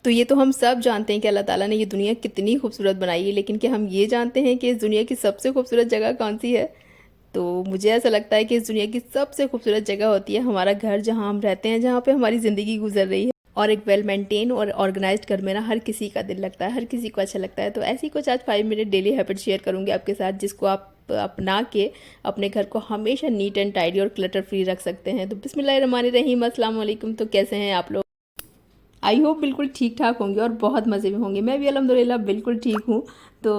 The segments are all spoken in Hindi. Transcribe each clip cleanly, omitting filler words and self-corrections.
तो ये तो हम सब जानते हैं कि अल्लाह ताला ने ये दुनिया कितनी खूबसूरत बनाई है, लेकिन क्या हम ये जानते हैं कि इस दुनिया की सबसे खूबसूरत जगह कौन सी है? तो मुझे ऐसा लगता है कि इस दुनिया की सबसे खूबसूरत जगह होती है हमारा घर, जहाँ हम रहते हैं, जहाँ पे हमारी ज़िंदगी गुजर रही है। और एक वेल मेंटेन और ऑर्गेनाइज्ड घर में ना हर किसी का दिल लगता है, हर किसी को अच्छा लगता है। तो ऐसी कुछ आज 5 मिनट डेली हैबिट शेयर करूँगी आपके साथ, जिसको आप अपना के अपने घर को हमेशा नीट एंड टाइडी और क्लटर फ्री रख सकते हैं। तो बिस्मिल्लाहिर्रहमानिर्रहीम, अस्सलाम वालेकुम। तो कैसे हैं आप लोग? आई होप बिल्कुल ठीक ठाक होंगे और बहुत मज़े में होंगे। मैं भी अल्हम्दुलिल्लाह बिल्कुल ठीक हूँ। तो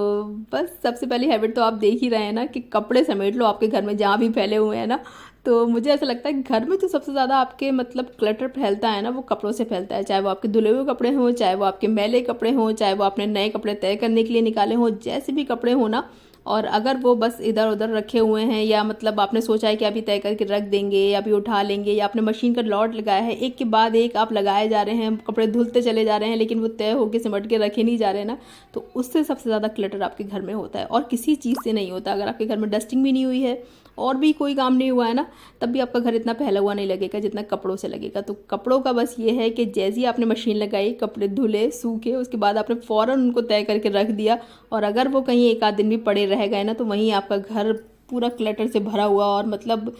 बस सबसे पहली हैबिट तो आप देख ही रहे हैं ना कि कपड़े समेट लो आपके घर में जहाँ भी फैले हुए हैं ना। तो मुझे ऐसा लगता है घर में जो सबसे ज़्यादा आपके मतलब क्लटर फैलता है ना, वो कपड़ों से फैलता है। चाहे वो आपके धुले हुए कपड़े हों, चाहे वो आपके मैले कपड़े हों, चाहे वो आपने नए कपड़े तय करने के लिए निकाले हों, जैसे भी कपड़े हों ना, और अगर वो बस इधर उधर रखे हुए हैं, या मतलब आपने सोचा है कि अभी तय करके रख देंगे या अभी उठा लेंगे, या आपने मशीन का लॉट लगाया है, एक के बाद एक आप लगाए जा रहे हैं, कपड़े धुलते चले जा रहे हैं, लेकिन वो तय होके सिमट के रखे नहीं जा रहे ना, तो उससे सबसे ज़्यादा क्लटर आपके घर में होता है। और किसी चीज़ से नहीं होता। अगर आपके घर में डस्टिंग भी नहीं हुई है और भी कोई काम नहीं हुआ है ना, तब भी आपका घर इतना फैला हुआ नहीं लगेगा जितना कपड़ों से लगेगा। तो कपड़ों का बस ये है कि जैसे ही आपने मशीन लगाई, कपड़े धुले सूखे, उसके बाद आपने फ़ौरन उनको तय करके रख दिया, और अगर वो कहीं एक आध दिन भी पड़े रह गए ना, तो वहीं आपका घर पूरा क्लटर से भरा हुआ, और मतलब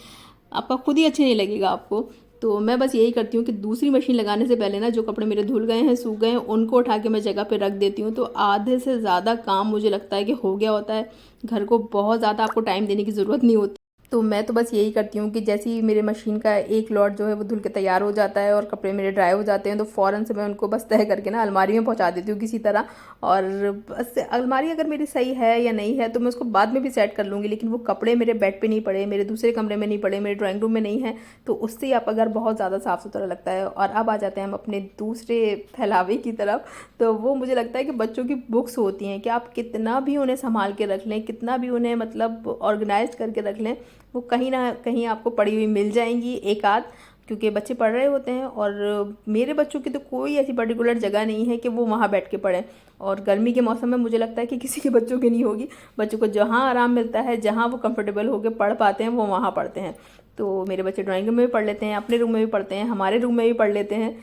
आपका खुद ही अच्छे नहीं लगेगा आपको। तो मैं बस यही करती हूँ कि दूसरी मशीन लगाने से पहले ना, जो कपड़े मेरे धुल गए हैं, सूख गए हैं, उनको उठा के मैं जगह पे रख देती हूँ। तो आधे से ज़्यादा काम मुझे लगता है कि हो गया होता है। घर को बहुत ज़्यादा आपको टाइम देने की ज़रूरत नहीं होती। तो मैं तो बस यही करती हूँ कि जैसे ही मेरे मशीन का एक लॉट जो है वो धुल के तैयार हो जाता है और कपड़े मेरे ड्राई हो जाते हैं, तो फ़ौरन से मैं उनको बस तह करके ना अलमारी में पहुँचा देती हूँ किसी तरह। और बस अलमारी अगर मेरी सही है या नहीं है तो मैं उसको बाद में भी सेट कर लूँगी, लेकिन वो कपड़े मेरे बेड पे नहीं पड़े, मेरे दूसरे कमरे में नहीं पड़े, मेरे ड्राइंग रूम में नहीं है, तो उससे ही आपका घर बहुत ज़्यादा साफ़ सुथरा लगता है। और अब आ जाते हैं हम अपने दूसरे फैलावे की तरफ। तो वो मुझे लगता है कि बच्चों की बुक्स होती हैं कि आप कितना भी उन्हें संभाल के रख लें, कितना भी उन्हें मतलब ऑर्गेनाइज करके रख लें, वो कहीं ना कहीं आपको पड़ी हुई मिल जाएंगी एक आध, क्योंकि बच्चे पढ़ रहे होते हैं। और मेरे बच्चों की तो कोई ऐसी पर्टिकुलर जगह नहीं है कि वो वहाँ बैठ के पढ़ें। और गर्मी के मौसम में मुझे लगता है कि किसी के बच्चों की नहीं होगी। बच्चों को जहाँ आराम मिलता है, जहाँ वो कंफर्टेबल होकर पढ़ पाते हैं, वो वहाँ पढ़ते हैं। तो मेरे बच्चे ड्राइंग रूम में भी पढ़ लेते हैं, अपने रूम में भी पढ़ते हैं, हमारे रूम में भी पढ़ लेते हैं।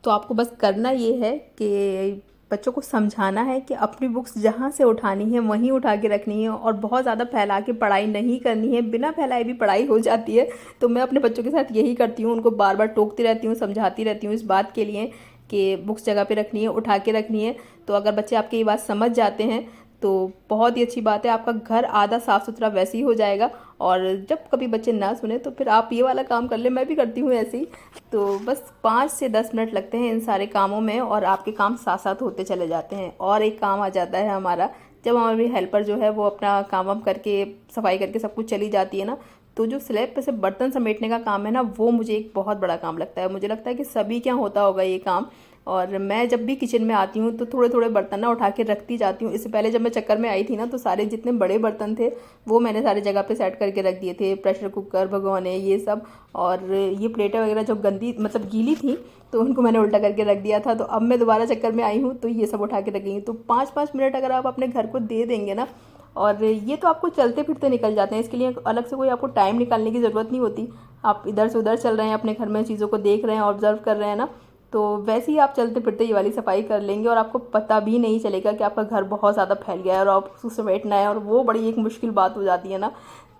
तो आपको बस करना ये है कि बच्चों को समझाना है कि अपनी बुक्स जहाँ से उठानी है वहीं उठा के रखनी है, और बहुत ज़्यादा फैला के पढ़ाई नहीं करनी है। बिना फैलाए भी पढ़ाई हो जाती है। तो मैं अपने बच्चों के साथ यही करती हूँ, उनको बार बार टोकती रहती हूँ, समझाती रहती हूँ इस बात के लिए कि बुक्स जगह पे रखनी है, उठा के रखनी है। तो अगर बच्चे आपकी ये बात समझ जाते हैं तो बहुत ही अच्छी बात है, आपका घर आधा साफ़ सुथरा वैसे ही हो जाएगा। और जब कभी बच्चे ना सुने तो फिर आप ये वाला काम कर ले, मैं भी करती हूँ ऐसे ही। तो बस 5 से 10 मिनट लगते हैं इन सारे कामों में, और आपके काम साथ साथ होते चले जाते हैं। और एक काम आ जाता है हमारा, जब हमारी हेल्पर जो है वो अपना काम वाम करके सफाई करके सब कुछ चली जाती है ना, तो जो स्लैब पे से बर्तन समेटने का काम है ना, वो मुझे एक बहुत बड़ा काम लगता है। मुझे लगता है कि सभी क्या होता होगा ये काम। और मैं जब भी किचन में आती हूँ तो थोड़े थोड़े बर्तन ना उठा के रखती जाती हूँ। इससे पहले जब मैं चक्कर में आई थी ना, तो सारे जितने बड़े बर्तन थे वो मैंने सारे जगह पे सेट करके रख दिए थे, प्रेशर कुकर, भगोने, ये सब। और ये प्लेटें वगैरह जो गंदी मतलब गीली थी, तो उनको मैंने उल्टा करके रख दिया था। तो अब मैं दोबारा चक्कर में आई हूँ तो ये सब उठा के रखेंगी। तो 5-5 मिनट अगर आप अपने घर को दे देंगे ना, और ये तो आपको चलते फिरते निकल जाते हैं, इसके लिए अलग से कोई आपको टाइम निकालने की ज़रूरत नहीं होती। आप इधर से उधर चल रहे हैं अपने घर में, चीज़ों को देख रहे हैं, ऑब्जर्व कर रहे हैं ना, तो वैसे ही आप चलते फिरते ये वाली सफाई कर लेंगे, और आपको पता भी नहीं चलेगा कि आपका घर बहुत ज़्यादा फैल गया है और आप उसको समेटना है, और वो बड़ी एक मुश्किल बात हो जाती है ना।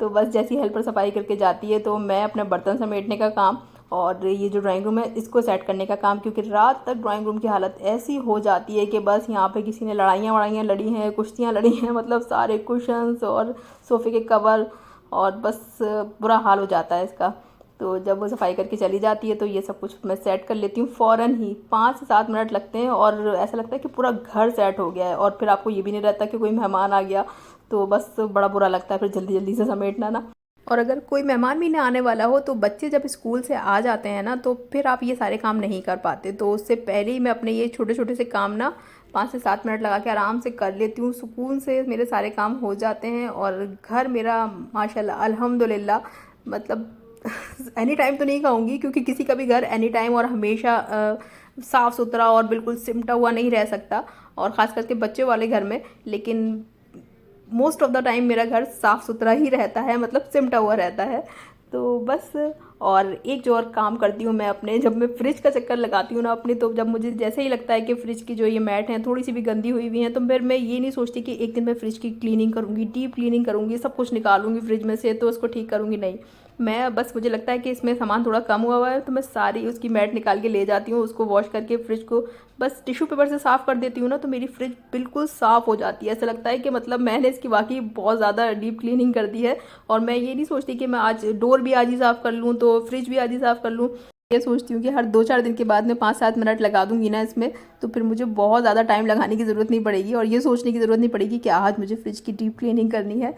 तो बस जैसी हेल्पर सफाई करके जाती है, तो मैं अपने बर्तन समेटने का काम और ये जो ड्राइंग रूम है इसको सेट करने का काम, क्योंकि रात तक ड्राइंग रूम की हालत ऐसी हो जाती है कि बस यहाँ पे किसी ने लड़ाइयाँ वड़ाइयाँ लड़ी हैं, कुश्तियाँ लड़ी हैं, मतलब सारे कुशन्स और सोफ़े के कवर, और बस बुरा हाल हो जाता है इसका। तो जब वो सफाई करके चली जाती है तो ये सब कुछ मैं सेट कर लेती हूँ फ़ौरन ही। 5 से 7 मिनट लगते हैं और ऐसा लगता है कि पूरा घर सेट हो गया है, और फिर आपको ये भी नहीं रहता कि कोई मेहमान आ गया, तो बस बड़ा बुरा लगता है फिर जल्दी जल्दी से समेटना ना। और अगर कोई मेहमान भी ना आने वाला हो, तो बच्चे जब स्कूल से आ जाते हैं ना, तो फिर आप ये सारे काम नहीं कर पाते। तो उससे पहले ही मैं अपने ये छोटे छोटे से काम ना 5 से 7 मिनट लगा के आराम से कर लेती हूँ, सुकून से मेरे सारे काम हो जाते हैं। और घर मेरा माशाल्लाह अल्हम्दुलिल्लाह, मतलब एनी टाइम तो नहीं कहूँगी, क्योंकि किसी का भी घर एनी टाइम और हमेशा साफ़ सुथरा और बिल्कुल सिमटा हुआ नहीं रह सकता, और ख़ास करके बच्चे वाले घर में। लेकिन मोस्ट ऑफ द टाइम मेरा घर साफ़ सुथरा ही रहता है, मतलब सिमटा हुआ रहता है। तो बस और एक जो और काम करती हूँ मैं अपने, जब मैं फ्रिज का चक्कर लगाती हूँ ना अपनी, तो जब मुझे जैसे ही लगता है कि फ्रिज की जो ये मैट हैं थोड़ी सी भी गंदी हुई हुई हैं, तो फिर मैं ये नहीं सोचती कि एक दिन मैं फ्रिज की क्लीनिंग करूँगी, डीप क्लीनिंग करूँगी, सब कुछ निकालूंगी फ्रिज में से तो उसको ठीक करूँगी। नहीं, मैं बस मुझे लगता है कि इसमें सामान थोड़ा कम हुआ हुआ है तो मैं सारी उसकी मैट निकाल के ले जाती हूँ, उसको वॉश करके फ्रिज को बस टिश्यू पेपर से साफ़ कर देती हूँ ना, तो मेरी फ्रिज बिल्कुल साफ़ हो जाती है। ऐसा लगता है कि मतलब मैंने इसकी वाकई बहुत ज़्यादा डीप क्लीनिंग कर दी है। और मैं ये नहीं सोचती कि मैं आज डोर भी आज ही साफ़ कर लूँ तो फ्रिज भी आज ही साफ़ कर लूँ। ये सोचती हूँ कि हर 2-4 दिन के बाद में 5-7 मिनट लगा दूंगी ना इसमें, तो फिर मुझे बहुत ज़्यादा टाइम लगाने की ज़रूरत नहीं पड़ेगी और ये सोचने की ज़रूरत नहीं पड़ेगी कि आज मुझे फ्रिज की डीप क्लीनिंग करनी है।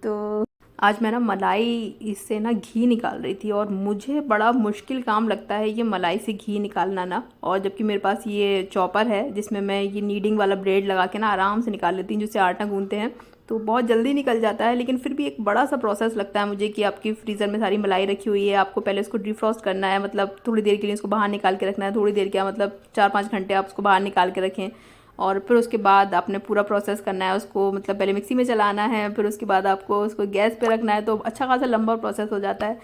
तो आज मैं ना मलाई इससे ना घी निकाल रही थी और मुझे बड़ा मुश्किल काम लगता है ये मलाई से घी निकालना ना, और जबकि मेरे पास ये चॉपर है जिसमें मैं ये नीडिंग वाला ब्लेड लगा के ना आराम से निकाल लेती हूँ, जिससे आटा गूंथते हैं तो बहुत जल्दी निकल जाता है। लेकिन फिर भी एक बड़ा सा प्रोसेस लगता है मुझे कि आपकी फ्रीज़र में सारी मलाई रखी हुई है, आपको पहले उसको डिफ्रॉस्ट करना है, मतलब थोड़ी देर के लिए उसको बाहर निकाल के रखना है, थोड़ी देर क्या मतलब 4-5 घंटे आप उसको बाहर निकाल के रखें। और फिर उसके बाद आपने पूरा प्रोसेस करना है उसको, मतलब पहले मिक्सी में चलाना है, फिर उसके बाद आपको उसको गैस पे रखना है, तो अच्छा खासा लंबा प्रोसेस हो जाता है,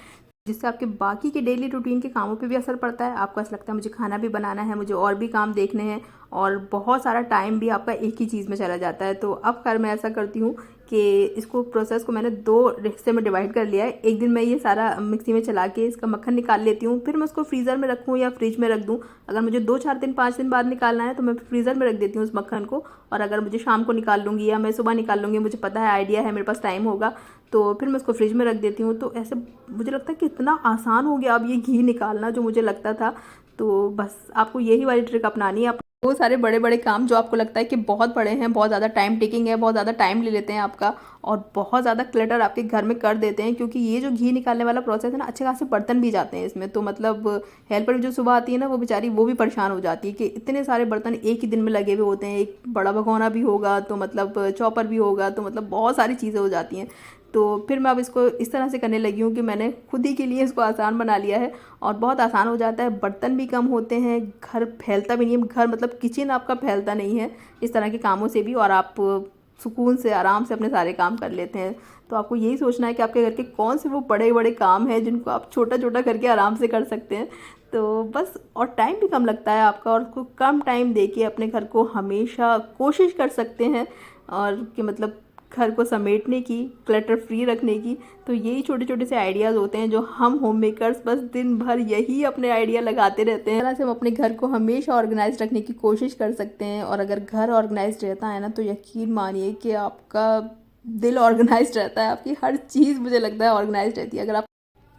जिससे आपके बाकी के डेली रूटीन के कामों पे भी असर पड़ता है। आपको ऐसा लगता है मुझे खाना भी बनाना है, मुझे और भी काम देखने हैं, और बहुत सारा टाइम भी आपका एक ही चीज़ में चला जाता है। तो अब खैर मैं ऐसा करती हूँ कि इसको प्रोसेस को मैंने 2 हिस्से में डिवाइड कर लिया है। एक दिन मैं ये सारा मिक्सी में चला के इसका मक्खन निकाल लेती हूँ, फिर मैं उसको फ्रीज़र में रखूँ या फ्रिज में रख दूँ। अगर मुझे 2-4 दिन 5 दिन बाद निकालना है तो मैं फ्रीज़र में रख देती हूँ उस मक्खन को, और अगर मुझे शाम को निकाल लूँगी या मैं सुबह निकाल लूँगी, मुझे पता है, आइडिया है, मेरे पास टाइम होगा, तो फिर मैं उसको फ्रिज में रख देती हूँ। तो ऐसे मुझे लगता है कि इतना आसान हो गया अब ये घी निकालना जो मुझे लगता था। तो बस आपको यही वाली ट्रिक अपनानी है। आप वो सारे बड़े बड़े काम जो आपको लगता है कि बहुत बड़े हैं, बहुत ज़्यादा टाइम टेकिंग है, बहुत ज़्यादा टाइम ले लेते हैं आपका, और बहुत ज़्यादा क्लटर आपके घर में कर देते हैं, क्योंकि ये जो घी निकालने वाला प्रोसेस है ना, अच्छे खासे बर्तन भी जाते हैं इसमें। तो मतलब हेल्पर जो सुबह आती है ना, वो बेचारी वो भी परेशान हो जाती है कि इतने सारे बर्तन एक ही दिन में लगे हुए होते हैं, एक बड़ा भगोना भी होगा तो मतलब चॉपर भी होगा, तो मतलब बहुत सारी चीज़ें हो जाती हैं। तो फिर मैं अब इसको इस तरह से करने लगी हूँ कि मैंने खुद ही के लिए इसको आसान बना लिया है, और बहुत आसान हो जाता है, बर्तन भी कम होते हैं, घर फैलता भी नहीं है, घर मतलब किचन आपका फैलता नहीं है इस तरह के कामों से भी, और आप सुकून से आराम से अपने सारे काम कर लेते हैं। तो आपको यही सोचना है कि आपके घर के कौन से वो बड़े बड़े काम हैं जिनको आप छोटा छोटा करके आराम से कर सकते हैं। तो बस, और टाइम भी कम लगता है आपका, और उसको कम टाइम दे के अपने घर को हमेशा कोशिश कर सकते हैं, और कि मतलब घर को समेटने की, क्लटर फ्री रखने की। तो यही छोटे छोटे से आइडियाज़ होते हैं जो हम होम मेकर्स बस दिन भर यही अपने आइडिया लगाते रहते हैं। इस तरह से हम अपने घर को हमेशा ऑर्गेनाइज रखने की कोशिश कर सकते हैं, और अगर घर ऑर्गेनाइज रहता है ना, तो यकीन मानिए कि आपका दिल ऑर्गेनाइज रहता है, आपकी हर चीज़ मुझे लगता है ऑर्गेनाइज रहती है। अगर आप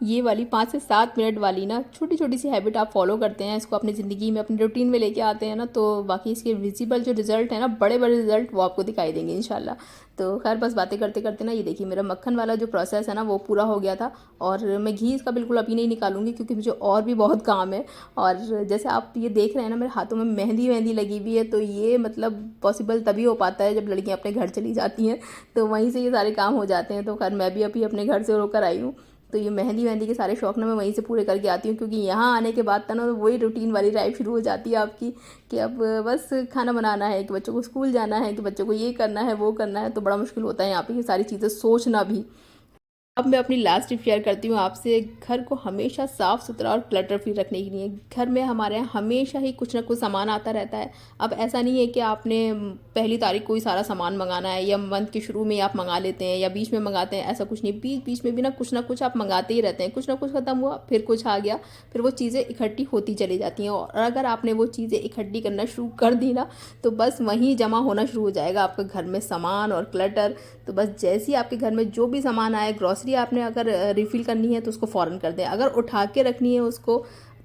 ये वाली 5 से 7 मिनट वाली ना छोटी छोटी सी हैबिट आप फॉलो करते हैं, इसको अपनी ज़िंदगी में, अपनी रूटीन में लेके आते हैं ना, तो बाकी इसके विजिबल जो रिजल्ट है ना, बड़े बड़े रिजल्ट वो आपको दिखाई देंगे इंशाल्लाह। तो खैर बस बातें करते करते ना, ये देखिए मेरा मक्खन वाला जो प्रोसेस है ना वो पूरा हो गया था, और मैं घी इसका बिल्कुल अभी नहीं निकालूंगी क्योंकि मुझे और भी बहुत काम है। और जैसे आप ये देख रहे हैं ना, मेरे हाथों में मेहंदी मेहंदी लगी हुई है, तो ये मतलब पॉसिबल तभी हो पाता है जब लड़कियां अपने घर चली जाती हैं, तो वहीं से ये सारे काम हो जाते हैं। तो खैर मैं भी अभी अपने घर से होकर आई हूँ, तो ये मेहंदी वेहंदी के सारे शौक ना मैं वहीं से पूरे करके आती हूँ, क्योंकि यहाँ आने के बाद था ना, वही रूटीन वाली लाइफ शुरू हो जाती है आपकी, कि अब बस खाना बनाना है, कि बच्चों को स्कूल जाना है, कि बच्चों को ये करना है वो करना है, तो बड़ा मुश्किल होता है यहाँ पे ये सारी चीज़ें सोचना भी। अब मैं अपनी लास्ट टिप शेयर करती हूँ आपसे, घर को हमेशा साफ़ सुथरा और क्लटर फ्री रखने के लिए। घर में हमारे यहाँ हमेशा ही कुछ ना कुछ सामान आता रहता है। अब ऐसा नहीं है कि आपने 1 तारीख को ही सारा सामान मंगाना है, या मंथ के शुरू में आप मंगा लेते हैं या बीच में मंगाते हैं, ऐसा कुछ नहीं। बीच बीच में भी ना कुछ आप मंगाते ही रहते हैं, कुछ ना कुछ ख़त्म हुआ फिर कुछ आ गया, फिर वो चीज़ें इकट्ठी होती चली जाती हैं, और अगर आपने वो चीज़ें इकट्ठी करना शुरू कर दी ना, तो बस वहीं जमा होना शुरू हो जाएगा आपके घर में सामान और क्लटर। तो बस जैसे ही आपके घर में जो भी सामान आए, ग्रॉसरी आपने अगर रिफ़िल करनी है तो उसको फ़ौरन कर दें, अगर उठा के रखनी है उसको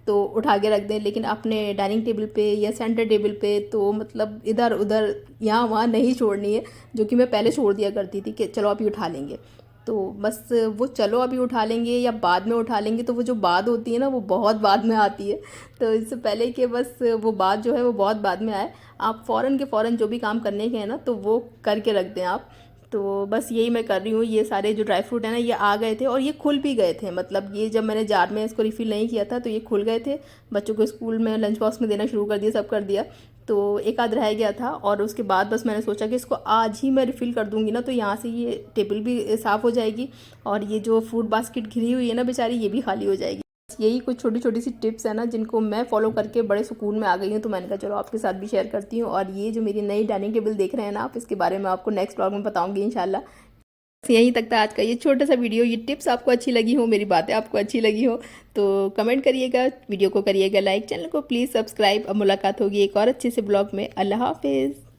तो उठा के रख दें, लेकिन अपने डाइनिंग टेबल पे या सेंटर टेबल पे तो मतलब इधर उधर यहाँ वहाँ नहीं छोड़नी है, जो कि मैं पहले छोड़ दिया करती थी कि चलो अभी उठा लेंगे। तो बस वो चलो अभी उठा लेंगे या बाद में उठा लेंगे, तो वो जो बाद होती है ना वो बहुत बाद में आती है। तो इससे पहले कि बस वो बात जो है वो बहुत बाद में आए, आप फ़ौरन के फ़ौरन जो भी काम करने के हैं ना, तो वो करके रख दें आप। तो बस यही मैं कर रही हूँ। ये सारे जो ड्राई फ्रूट है ना, ये आ गए थे और ये खुल भी गए थे, मतलब ये जब मैंने जार में इसको रिफ़िल नहीं किया था तो ये खुल गए थे। बच्चों को स्कूल में लंच बॉक्स में देना शुरू कर दिया, सब कर दिया। तो एक आध रह गया था, और उसके बाद बस मैंने सोचा कि इसको आज ही मैं रिफ़िल कर दूँगी ना, तो यहाँ से ये टेबल भी साफ़ हो जाएगी, और ये जो फ्रूट बास्केट घिरी हुई है ना बेचारी, ये भी खाली हो जाएगी। यही कुछ छोटी छोटी सी टिप्स है ना जिनको मैं फॉलो करके बड़े सुकून में आ गई हूँ, तो मैंने कहा चलो आपके साथ भी शेयर करती हूँ। और ये जो मेरी नई डाइनिंग टेबल देख रहे हैं ना आप, इसके बारे में आपको नेक्स्ट व्लॉग में बताऊंगी इंशाल्लाह। यहीं तक था आज का ये छोटा सा वीडियो। ये टिप्स आपको अच्छी लगी हो, मेरी बातें आपको अच्छी लगी हो तो कमेंट करिएगा, वीडियो को करिएगा लाइक, चैनल को प्लीज़ सब्सक्राइब। अब मुलाकात होगी एक और अच्छे से ब्लॉग में। अल्लाह हाफिज़।